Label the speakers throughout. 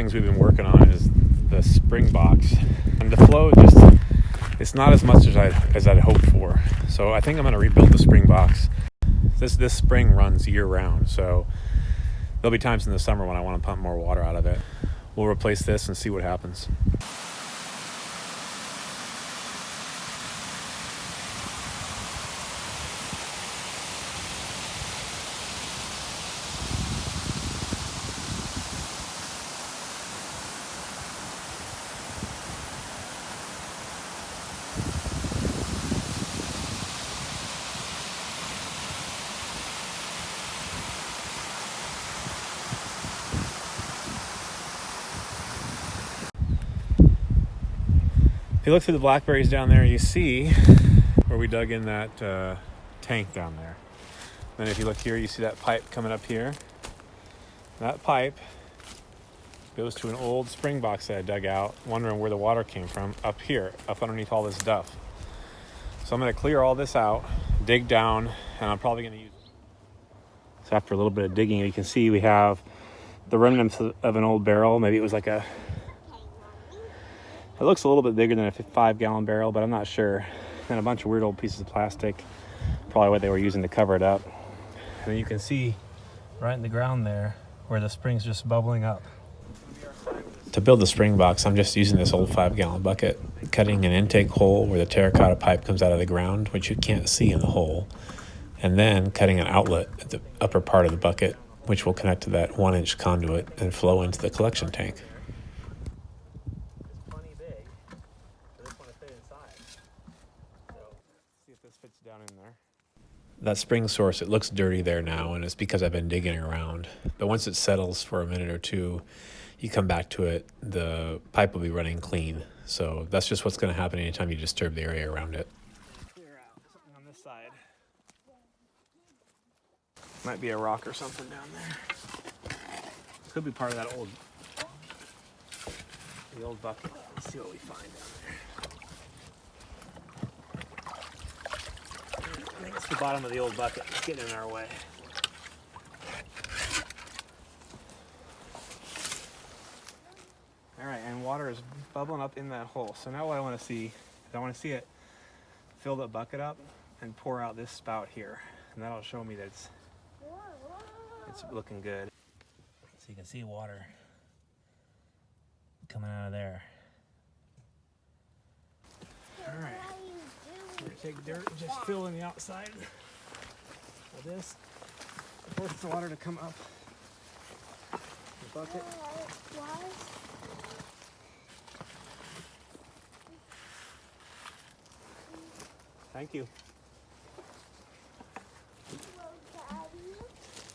Speaker 1: things we've been working on is the spring box. And the flow it's not as much as I'd hoped for. So I think I'm going to rebuild the spring box. This spring runs year round, so there'll be times in the summer when I want to pump more water out of it. We'll replace this and see what happens. If you look through the blackberries down there, you see where we dug in that tank down there. Then if you look here, you see that pipe coming up here. That pipe goes to an old spring box that I dug out, wondering where the water came from, up here, up underneath all this duff. So I'm going to clear all this out, dig down, and I'm probably going to use it. So after a little bit of digging, you can see we have the remnants of an old barrel. Maybe it was like it looks a little bit bigger than a 5-gallon barrel, but I'm not sure. And a bunch of weird old pieces of plastic, probably what they were using to cover it up. And then you can see right in the ground there where the spring's just bubbling up. To build the spring box, I'm just using this old 5-gallon bucket, cutting an intake hole where the terracotta pipe comes out of the ground, which you can't see in the hole, and then cutting an outlet at the upper part of the bucket, which will connect to that 1-inch conduit and flow into the collection tank. Fits down in there. That spring source, it looks dirty there now, and it's because I've been digging around. But once it settles for a minute or two, you come back to it, the pipe will be running clean. So that's just what's going to happen anytime you disturb the area around it. Clear out something on this side. Might be a rock or something down there. Could be part of that the old bucket. Let's see what we find down there. I think it's the bottom of the old bucket. It's getting in our way. All right, and water is bubbling up in that hole. So now what I want to see is I want to see it fill the bucket up and pour out this spout here. And that'll show me that it's looking good. So you can see water coming out of there. All right. We're going to take dirt and just fill in the outside of this. Force the water to come up the bucket. Thank you.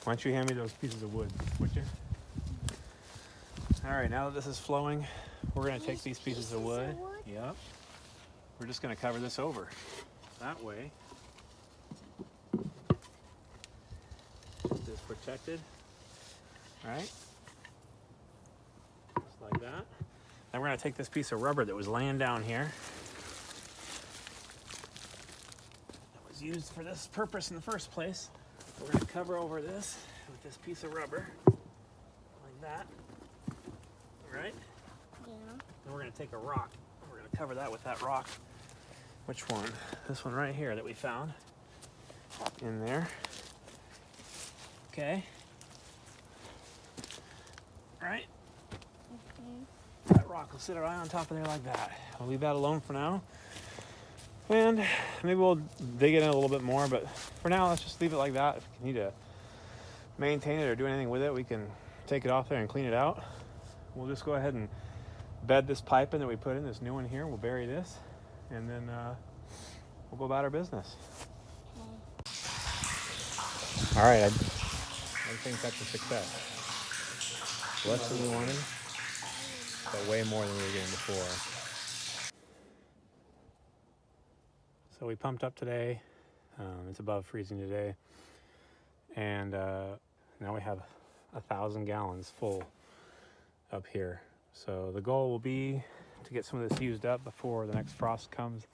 Speaker 1: Why don't you hand me those pieces of wood, would you? All right, now that this is flowing, we're going to take these pieces of wood. Yep. We're just going to cover this over. That way, it's protected, right? Just like that. Then we're going to take this piece of rubber that was laying down here. That was used for this purpose in the first place. We're going to cover over this with this piece of rubber, like that. All right? Yeah. Then we're going to take a rock. We're going to cover that with that rock. Which one? This one right here that we found in there. Okay. All right. That rock will sit right on top of there like that. I'll leave that alone for now. And maybe we'll dig it in a little bit more, but for now, let's just leave it like that. If we need to maintain it or do anything with it, we can take it off there and clean it out. We'll just go ahead and bed this pipe in that we put in, this new one here. We'll bury this, and then we'll go about our business. All right, I think that's a success. Less than we wanted, but way more than we were getting before. So we pumped up today. It's above freezing today. And now we have 1,000 gallons full up here. So the goal will be to get some of this used up before the next frost comes.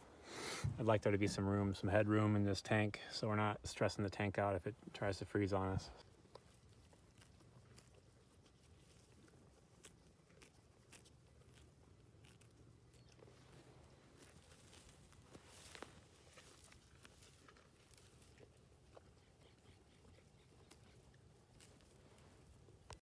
Speaker 1: I'd like there to be some room, some headroom in this tank, so we're not stressing the tank out if it tries to freeze on us.